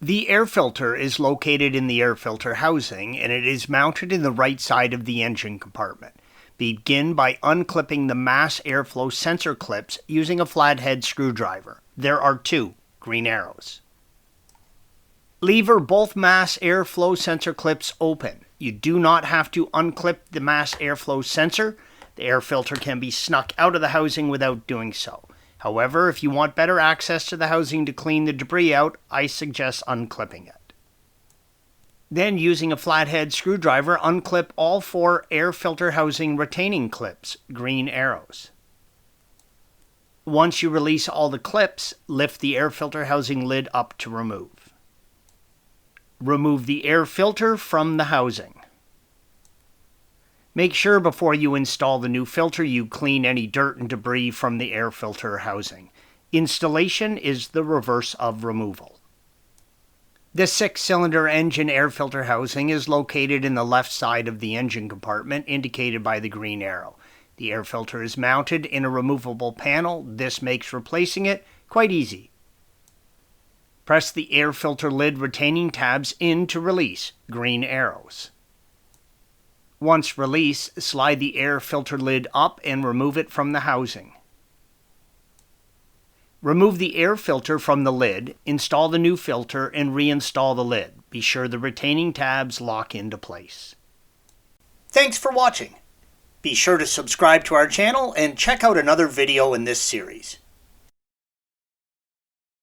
The air filter is located in the air filter housing, and it is mounted in the right side of the engine compartment. Begin by unclipping the mass airflow sensor clips using a flathead screwdriver. There are 2 green arrows. Lever both mass airflow sensor clips open. You do not have to unclip the mass airflow sensor. The air filter can be snuck out of the housing without doing so. However, if you want better access to the housing to clean the debris out, I suggest unclipping it. Then, using a flathead screwdriver, unclip all 4 air filter housing retaining clips, green arrows. Once you release all the clips, lift the air filter housing lid up to remove. Remove the air filter from the housing. Make sure before you install the new filter you clean any dirt and debris from the air filter housing. Installation is the reverse of removal. The 6-cylinder engine air filter housing is located in the left side of the engine compartment indicated by the green arrow. The air filter is mounted in a removable panel. This makes replacing it quite easy. Press the air filter lid retaining tabs in to release, green arrows. Once released, slide the air filter lid up and remove it from the housing. Remove the air filter from the lid, install the new filter, and reinstall the lid. Be sure the retaining tabs lock into place. Thanks for watching. Be sure to subscribe to our channel and check out another video in this series.